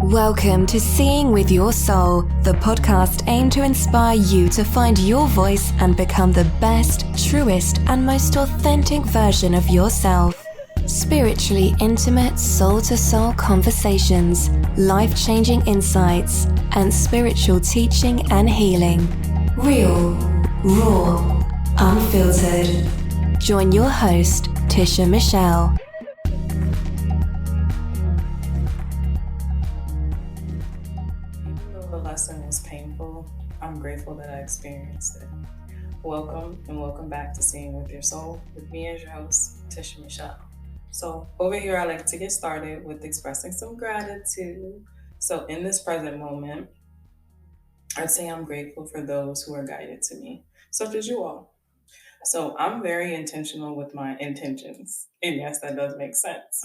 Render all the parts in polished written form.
Welcome to Seeing with Your Soul, the podcast aimed to inspire you to find your voice and become the best, truest, and most authentic version of yourself. Spiritually intimate, soul-to-soul conversations, life-changing insights, and spiritual teaching and healing. Real, raw, unfiltered. Join your host, Tisha Michelle. The lesson was painful. I'm grateful that I experienced it. Welcome and welcome back to Seeing with Your Soul with me as your host, Tisha Michelle. So over here, I like to get started with expressing some gratitude. So in this present moment, I'd say I'm grateful for those who are guided to me, such as you all. So I'm very intentional with my intentions. And yes, that does make sense.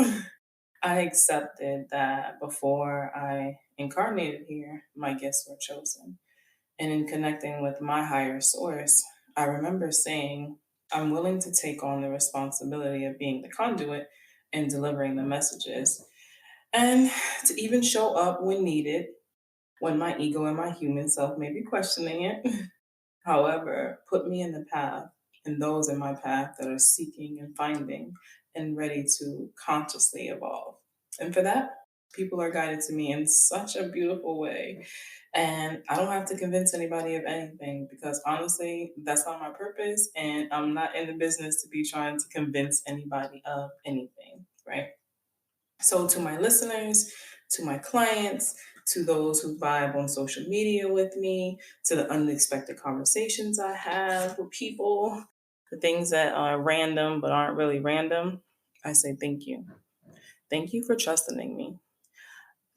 I accepted that before I incarnated here, my gifts were chosen. And in connecting with my higher source, I remember saying, I'm willing to take on the responsibility of being the conduit and delivering the messages, and to even show up when needed, when my ego and my human self may be questioning it. However, put me in the path and those in my path that are seeking and finding and ready to consciously evolve. And for that, people are guided to me in such a beautiful way. And I don't have to convince anybody of anything because honestly, that's not my purpose. And I'm not in the business to be trying to convince anybody of anything, right? So to my listeners, to my clients, to those who vibe on social media with me, to the unexpected conversations I have with people, the things that are random but aren't really random, I say thank you. Thank you for trusting in me.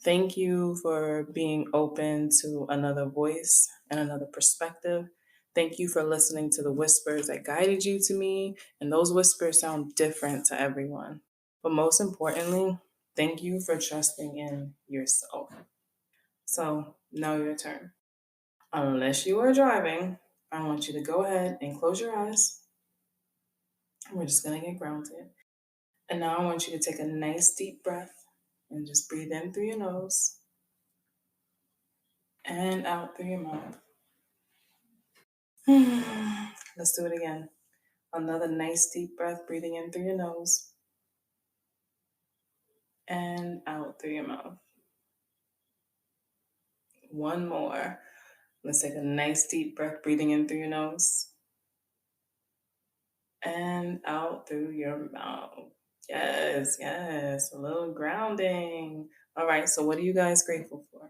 Thank you for being open to another voice and another perspective. Thank you for listening to the whispers that guided you to me. And those whispers sound different to everyone. But most importantly, thank you for trusting in yourself. So now your turn. Unless you are driving, I want you to go ahead and close your eyes. We're just going to get grounded. And now I want you to take a nice deep breath and just breathe in through your nose and out through your mouth. Let's do it again. Another nice deep breath, breathing in through your nose and out through your mouth. One more. Let's take a nice deep breath, breathing in through your nose and out through your mouth. Yes, a little grounding. All right, so what are you guys grateful for?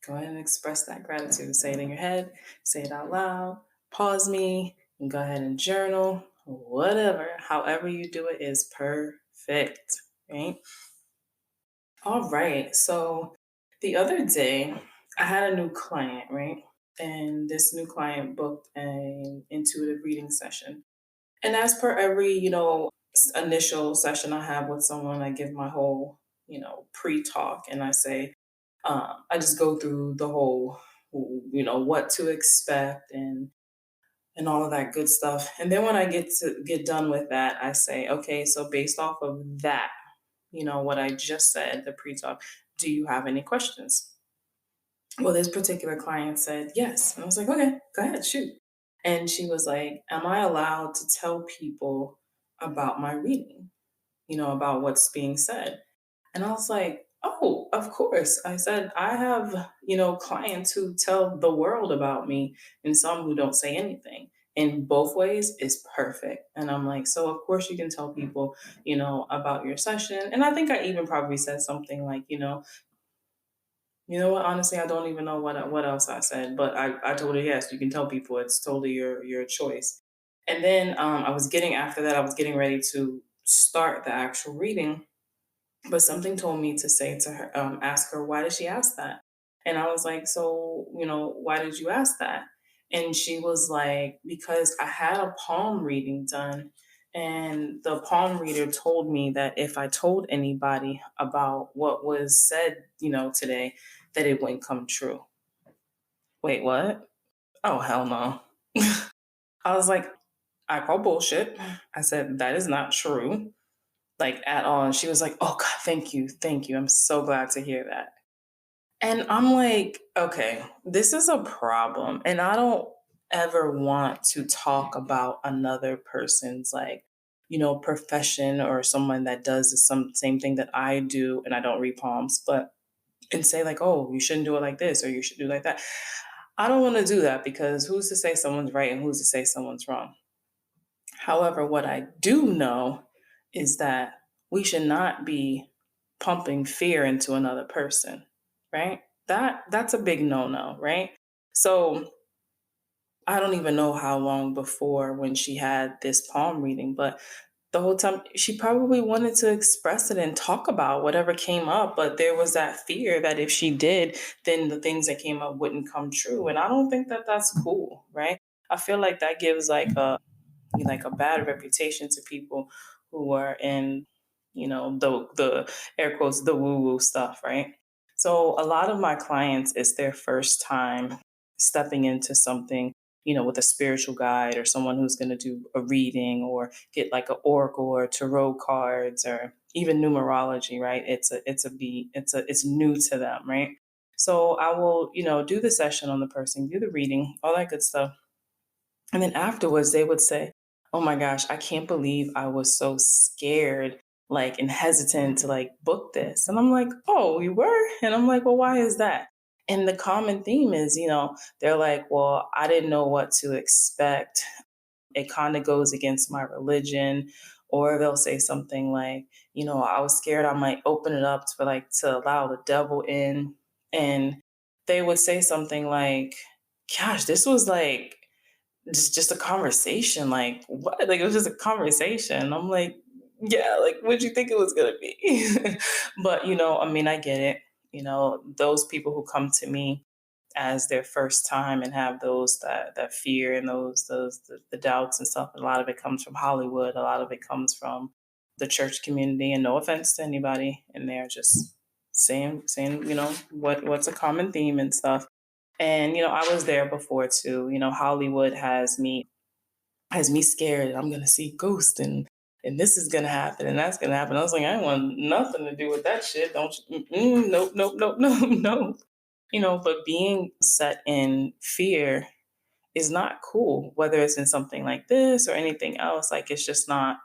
Go ahead and express that gratitude. Say it in your head, say it out loud, pause me, and go ahead and journal. Whatever, however you do it is perfect, right? All right, so the other day I had a new client, right? And this new client booked an intuitive reading session. And as per every, initial session I have with someone, I give my whole, pre-talk and I say, I just go through the whole, what to expect and all of that good stuff. And then when I get done with that, I say, okay, so based off of that, what I just said, the pre-talk, do you have any questions? Well, this particular client said yes. And I was like, okay, go ahead, shoot. And she was like, am I allowed to tell people about my reading, about what's being said? And I was like, oh, of course. I said, I have, clients who tell the world about me and some who don't say anything. In both ways is perfect. And I'm like, so of course you can tell people, about your session. And I think I even probably said something like, you know what, honestly, I don't even know what else I said, but I told her, yes, you can tell people, it's totally your choice. And then I was getting ready to start the actual reading. But something told me to say to her, ask her, why did she ask that? And I was like, so, why did you ask that? And she was like, because I had a palm reading done. And the palm reader told me that if I told anybody about what was said, today, that it wouldn't come true. Wait, what? Oh, hell no. I was like, I call bullshit. I said, that is not true. Like at all. And she was like, oh God, thank you. I'm so glad to hear that. And I'm like, okay, this is a problem. And I don't ever want to talk about another person's like, profession or someone that does the same thing that I do and I don't read palms, but and say like, oh, you shouldn't do it like this or you should do it like that. I don't want to do that because who's to say someone's right and who's to say someone's wrong? However, what I do know is that we should not be pumping fear into another person, right? That's a big no-no, right? So I don't even know how long before when she had this palm reading, but the whole time she probably wanted to express it and talk about whatever came up, but there was that fear that if she did, then the things that came up wouldn't come true. And I don't think that that's cool, right? I feel like that gives like a bad reputation to people who are in, the air quotes, the woo woo stuff, right? So a lot of my clients, it's their first time stepping into something, with a spiritual guide or someone who's going to do a reading or get like an oracle or tarot cards or even numerology, right? It's new to them, right? So I will, do the session on the person, do the reading, all that good stuff, and then afterwards, they would say, oh my gosh, I can't believe I was so scared, like, and hesitant to like book this. And I'm like, oh, you were? And I'm like, well, why is that? And the common theme is, they're like, well, I didn't know what to expect. It kind of goes against my religion. Or they'll say something like, I was scared I might open it up to allow the devil in. And they would say something like, gosh, this was like just a conversation. Like, what? Like, it was just a conversation. I'm like, yeah, like, what'd you think it was gonna be? But I mean, I get it. Those people who come to me as their first time and have that fear and the doubts and stuff. A lot of it comes from Hollywood. A lot of it comes from the church community. And no offense to anybody in there, just saying what's a common theme and stuff. And I was there before too. Hollywood has me scared. I'm gonna see ghosts and this is gonna happen and that's gonna happen. I was like, I don't want nothing to do with that shit. Don't you? Nope, nope, nope, nope, nope. But being set in fear is not cool, whether it's in something like this or anything else. Like, it's not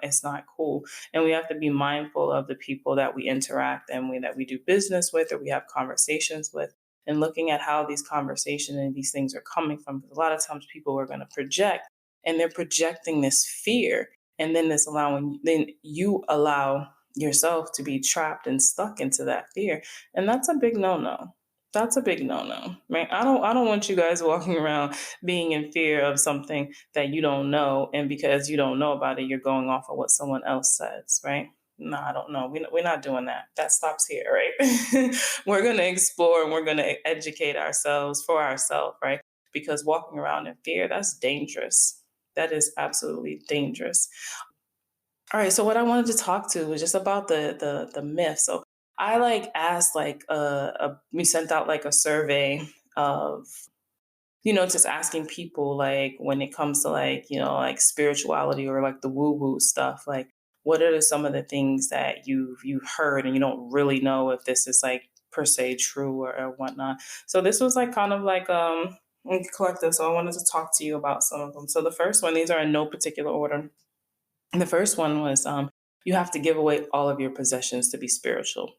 cool. And we have to be mindful of the people that we interact and that we do business with or we have conversations with, and looking at how these conversations and these things are coming from. Because a lot of times people are going to project, and they're projecting this fear, and then you allow yourself to be trapped and stuck into that fear. And that's a big no-no. That's a big no-no, right? I don't want you guys walking around being in fear of something that you don't know, and because you don't know about it, you're going off of what someone else says, right? No, I don't know. We're not doing that. That stops here, right? We're going to explore and we're going to educate ourselves for ourselves, right? Because walking around in fear, that's dangerous. That is absolutely dangerous. All right, so what I wanted to talk to was just about the myth. So I like asked we sent out like a survey of just asking people like when it comes to like like spirituality or like the woo woo stuff, like what are some of the things that you've heard and you don't really know if this is like per se true or whatnot. So this was like kind of like collective. So I wanted to talk to you about some of them. So the first one, these are in no particular order. And the first one was you have to give away all of your possessions to be spiritual.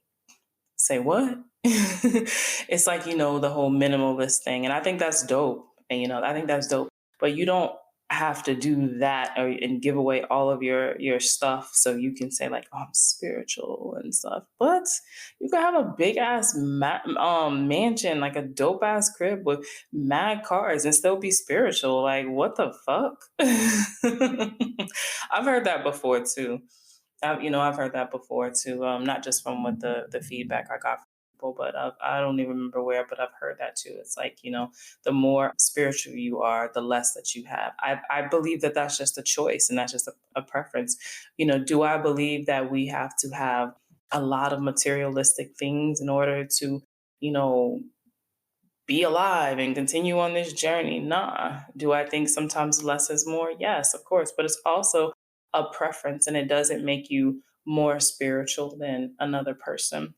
Say what? It's like, the whole minimalist thing. And I think that's dope. And, I think that's dope. But you don't have to do that and give away all of your stuff so you can say like, oh, I'm spiritual and stuff. But you can have a big ass mansion, like a dope ass crib with mad cars and still be spiritual. Like, what the fuck? I've heard that before too. I've heard that before too. Not just from what the feedback I got from people, but I don't even remember where, but I've heard that too. It's like, the more spiritual you are, the less that you have. I believe that that's just a choice and that's just a preference. Do I believe that we have to have a lot of materialistic things in order to, you know, be alive and continue on this journey? Nah. Do I think sometimes less is more? Yes, of course. But it's also a preference, and it doesn't make you more spiritual than another person.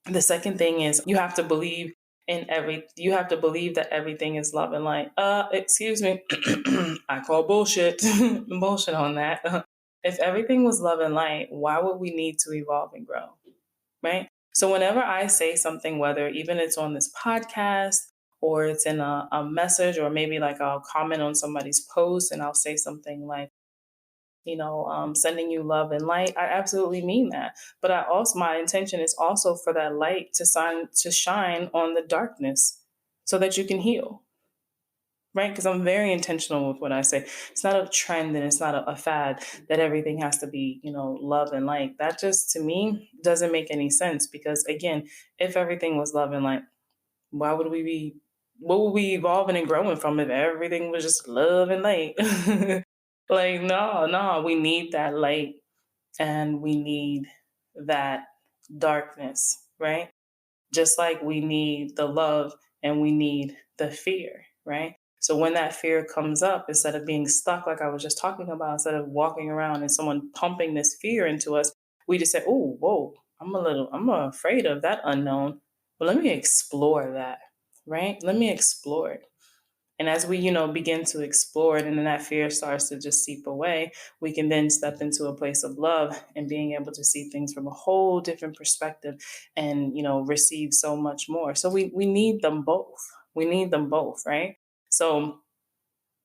The second thing is you have to believe that everything is love and light. Excuse me. I call bullshit. Bullshit on that. If everything was love and light, why would we need to evolve and grow? Right? So whenever I say something, whether even it's on this podcast or it's in a message, or maybe like I'll comment on somebody's post and I'll say something like, sending you love and light. I absolutely mean that. But my intention is also for that light to shine on the darkness so that you can heal. Right? Because I'm very intentional with what I say. It's not a trend and it's not a fad that everything has to be, love and light. That just to me doesn't make any sense because again, if everything was love and light, why would we be what would we evolving and growing from if everything was just love and light? Like, no, we need that light and we need that darkness, right? Just like we need the love and we need the fear, right? So when that fear comes up, instead of being stuck, like I was just talking about, instead of walking around and someone pumping this fear into us, we just say, oh, whoa, I'm afraid of that unknown. But let me explore that, right? Let me explore it. And as we, begin to explore it and then that fear starts to just seep away, we can then step into a place of love and being able to see things from a whole different perspective and, receive so much more. So we need them both. We need them both, right? So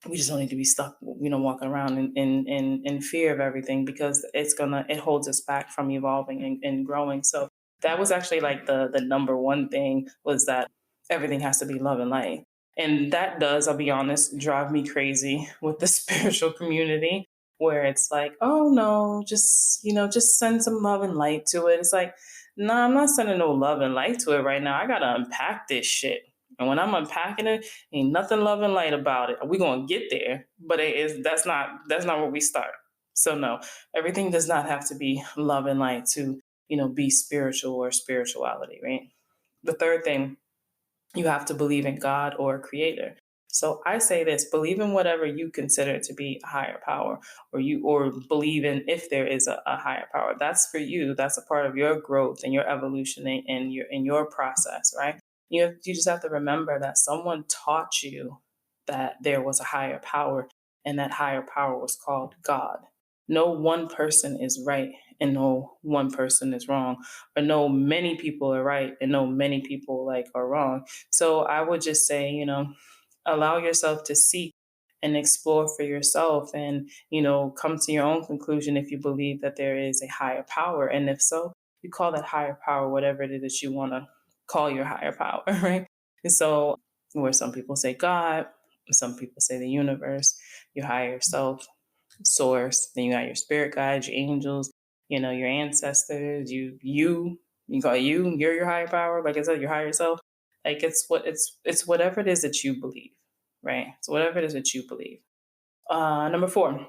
we just don't need to be stuck, walking around in fear of everything because it holds us back from evolving and growing. So that was actually like the number one thing was that everything has to be love and light. And that does, I'll be honest, drive me crazy with the spiritual community where it's like, oh no, just send some love and light to it. It's like, no, I'm not sending no love and light to it right now. I gotta unpack this shit. And when I'm unpacking it, ain't nothing love and light about it. We're gonna get there, but that's not where we start. So no, everything does not have to be love and light to, be spiritual or spirituality, right? The third thing, you have to believe in God or a creator. So I say this, believe in whatever you consider to be a higher power, or believe in if there is a higher power. That's for you. That's a part of your growth and your evolution and your process, right? You just have to remember that someone taught you that there was a higher power, and that higher power was called God. No one person is right and no one person is wrong, or no many people are right and no many people like are wrong. So I would just say, allow yourself to seek and explore for yourself and, come to your own conclusion if you believe that there is a higher power. And if so, you call that higher power whatever it is that you want to call your higher power, right? And so, where some people say God, some people say the universe, your higher self, source, then you got your spirit guides, your angels, your ancestors, you call you're your higher power, like I said, your higher self. Like it's whatever it is that you believe, right? So whatever it is that you believe. Number 4,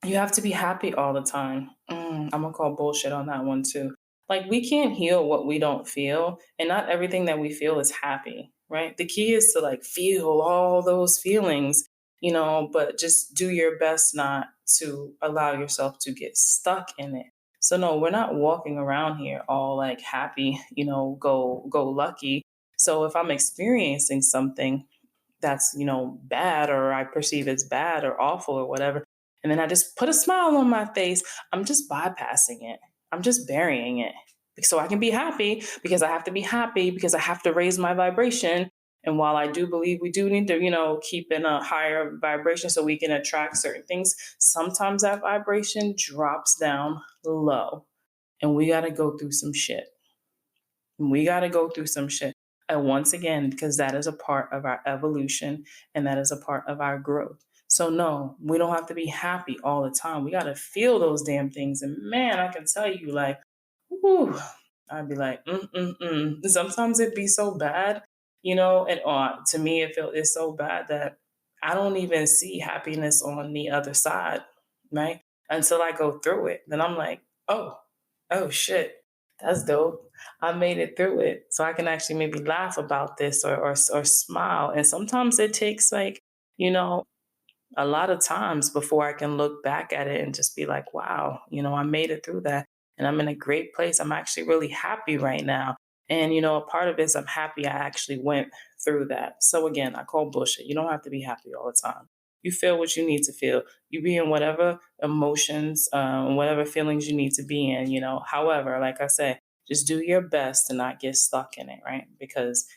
you have to be happy all the time. I'm gonna call bullshit on that one too. Like we can't heal what we don't feel, and not everything that we feel is happy, right? The key is to like feel all those feelings, but just do your best not to allow yourself to get stuck in it. So no, we're not walking around here all like happy, go lucky. So if I'm experiencing something that's bad, or I perceive as bad or awful or whatever, and then I just put a smile on my face, I'm just bypassing it. I'm just burying it so I can be happy, because I have to be happy because I have to raise my vibration. And while I do believe we do need to keep in a higher vibration so we can attract certain things, sometimes that vibration drops down low and we got to go through some shit. We got to go through some shit. And once again, because that is a part of our evolution and that is a part of our growth. So, no, we don't have to be happy all the time. We got to feel those damn things. And man, I can tell you, like, whew, I'd be like, Sometimes it'd be so bad, and to me, it's so bad that I don't even see happiness on the other side, right? Until I go through it. Then I'm like, oh shit, that's dope. I made it through it. So I can actually maybe laugh about this or smile. And sometimes it takes like, you know, a lot of times before I can look back at it and just be like, wow, I made it through that and I'm in a great place. I'm actually really happy right now. And, a part of it is I'm happy I actually went through that. So again, I call bullshit. You don't have to be happy all the time. You feel what you need to feel. You be in whatever emotions, whatever feelings you need to be in, However, like I said, just do your best to not get stuck in it, right? Because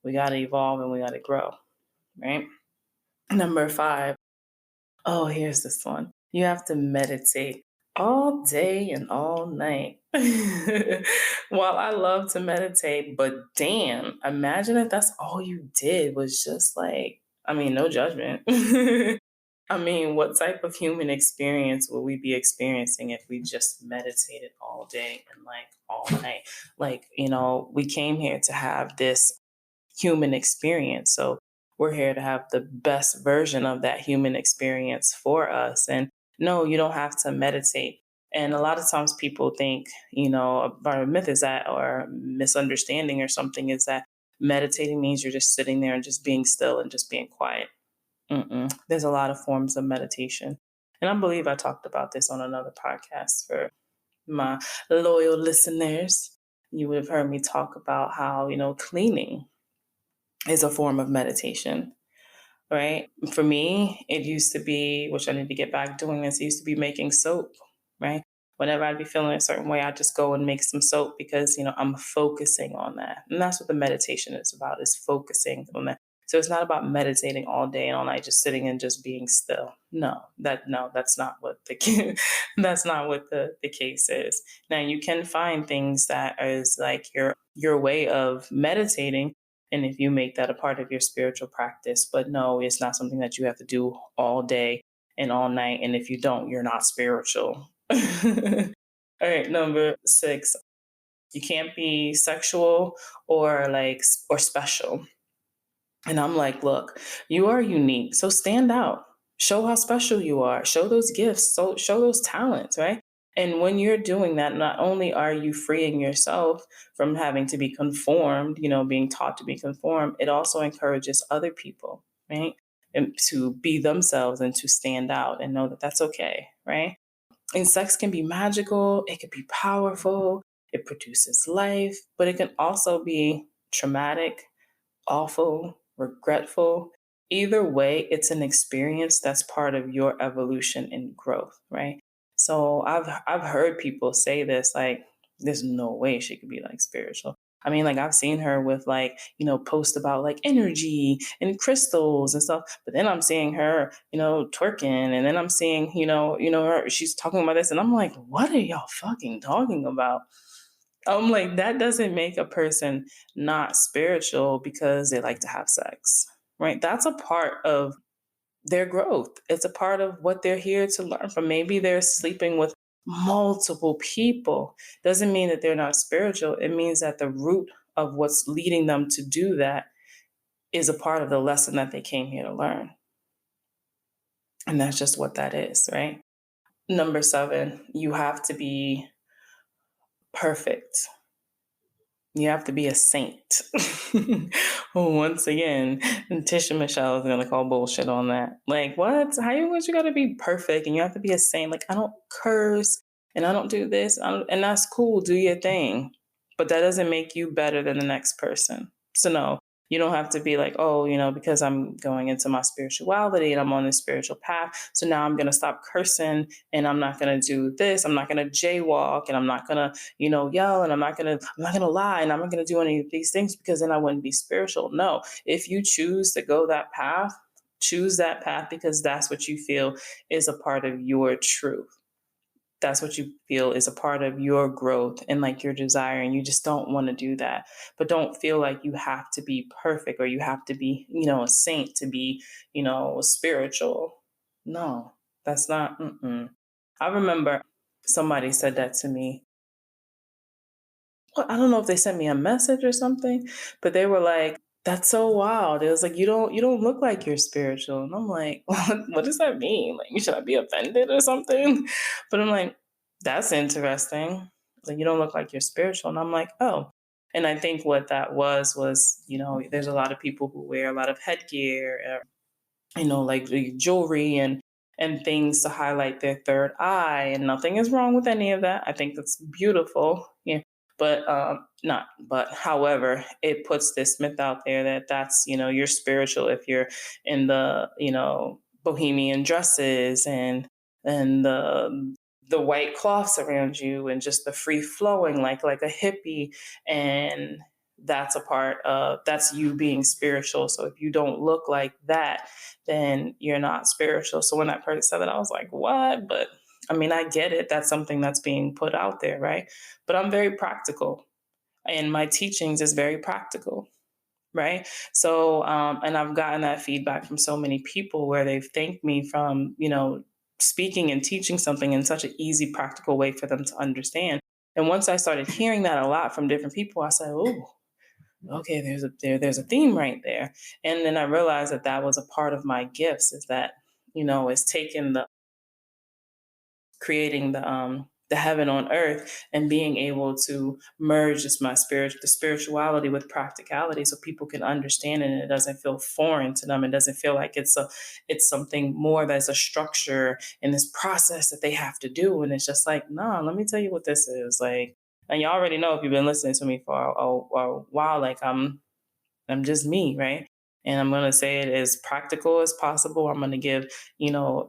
we got to evolve and we got to grow, right? Number 5. Oh, here's this one. You have to meditate all day and all night. Well, I love to meditate, but damn, imagine if that's all you did was just like, no judgment. What type of human experience will we be experiencing if we just meditated all day and like all night? Like, we came here to have this human experience. So we're here to have the best version of that human experience for us. And no, you don't have to meditate. And a lot of times people think, our myth is that, or misunderstanding or something is that meditating means you're just sitting there and just being still and just being quiet. There's a lot of forms of meditation. And I believe I talked about this on another podcast for my loyal listeners. You would have heard me talk about how, cleaning is a form of meditation, right? For me, it used to be, which I need to get back doing this, it used to be making soap, right? Whenever I'd be feeling a certain way, I'd just go and make some soap because, I'm focusing on that. And that's what the meditation is about, is focusing on that. So it's not about meditating all day and all night, just sitting and just being still. That's not what that's not what the case is. Now you can find things that is like your way of meditating, and if you make that a part of your spiritual practice. But no, it's not something that you have to do all day and all night. And if you don't, you're not spiritual. All right, number 6. You can't be sexual or special. And I'm like, look, you are unique. So stand out. Show how special you are. Show those gifts. So show those talents, right? And when you're doing that, not only are you freeing yourself from having to be conformed, being taught to be conformed, it also encourages other people, right? And to be themselves and to stand out and know that that's okay, right? And sex can be magical, it can be powerful, it produces life, but it can also be traumatic, awful, regretful. Either way, it's an experience that's part of your evolution and growth, right? So I've heard people say this, like, there's no way she could be like spiritual. Like I've seen her with like, post about like energy and crystals and stuff, but then I'm seeing her, twerking, and then I'm seeing, her, she's talking about this, and I'm like, what are y'all fucking talking about? I'm like, that doesn't make a person not spiritual because they like to have sex, right? That's a part of their growth. It's a part of what they're here to learn from. Maybe they're sleeping with multiple people. Doesn't mean that they're not spiritual. It means that the root of what's leading them to do that is a part of the lesson that they came here to learn. And that's just what that is, right? Number 7, you have to be perfect. You have to be a saint. Once again, Tisha Michelle is gonna call bullshit on that. Like, what? How you gotta be perfect and you have to be a saint? Like, I don't curse and I don't do this, and that's cool. Do your thing, but that doesn't make you better than the next person. So no, you don't have to be like, oh, because I'm going into my spirituality and I'm on this spiritual path. So now I'm gonna stop cursing and I'm not gonna do this. I'm not gonna jaywalk and I'm not gonna yell, and I'm not gonna lie, and I'm not gonna do any of these things because then I wouldn't be spiritual. No, if you choose to go that path, choose that path because that's what you feel is a part of your truth. That's what you feel is a part of your growth and like your desire, and you just don't want to do that. But don't feel like you have to be perfect or you have to be, a saint to be, spiritual. No, that's not. I remember somebody said that to me. Well, I don't know if they sent me a message or something, but they were like, "That's so wild." It was like, "You don't look like you're spiritual," and I'm like, "What does that mean? Like, should I be offended or something?" But I'm like, "That's interesting. Like, you don't look like you're spiritual," and I'm like, "Oh." And I think what that was, there's a lot of people who wear a lot of headgear, like the jewelry and things to highlight their third eye, and nothing is wrong with any of that. I think that's beautiful. Yeah. However, it puts this myth out there that that's, you're spiritual if you're in the, bohemian dresses and the white cloths around you and just the free flowing like a hippie. And that's you being spiritual. So if you don't look like that, then you're not spiritual. So when that person said that, I was like, what? But I mean, I get it. That's something that's being put out there, right? But I'm very practical, and my teachings is very practical, right? So, and I've gotten that feedback from so many people where they've thanked me from, speaking and teaching something in such an easy, practical way for them to understand. And once I started hearing that a lot from different people, I said, oh, okay, there's a theme right there. And then I realized that was a part of my gifts, is that, is taking creating the heaven on earth and being able to merge the spirituality with practicality, so people can understand it and it doesn't feel foreign to them. It doesn't feel like it's something more that's a structure in this process that they have to do. And it's just like, no, let me tell you what this is like. And you already know, if you've been listening to me for a while, like I'm just me, right? And I'm going to say it as practical as possible. I'm going to give,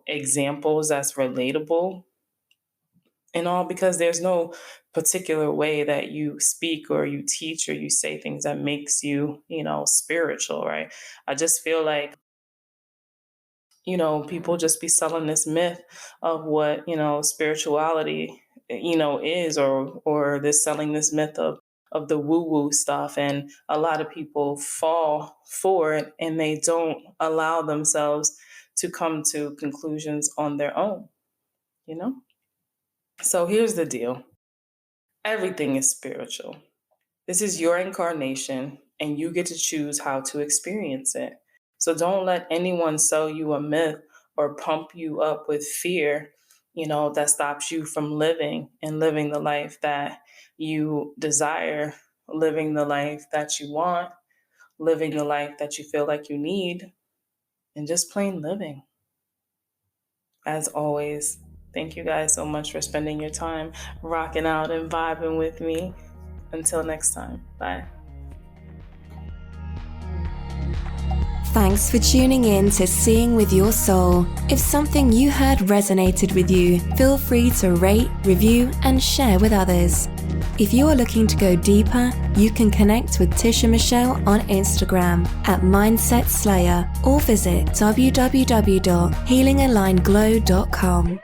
examples that's relatable and all, because there's no particular way that you speak or you teach or you say things that makes you, spiritual, right? I just feel like, people just be selling this myth of what, spirituality, is, or they're selling this myth of the woo-woo stuff. And a lot of people fall for it and they don't allow themselves to come to conclusions on their own, So here's the deal. Everything is spiritual. This is your incarnation, and you get to choose how to experience it. So don't let anyone sell you a myth or pump you up with fear, that stops you from living the life that you desire, living the life that you want, living the life that you feel like you need, and just plain living. As always, thank you guys so much for spending your time rocking out and vibing with me. Until next time, bye. Thanks for tuning in to Seeing with Your Soul. If something you heard resonated with you, feel free to rate, review, and share with others. If you are looking to go deeper, you can connect with Tisha Michelle on Instagram at Mindset Slayer or visit www.healingalignedglow.com.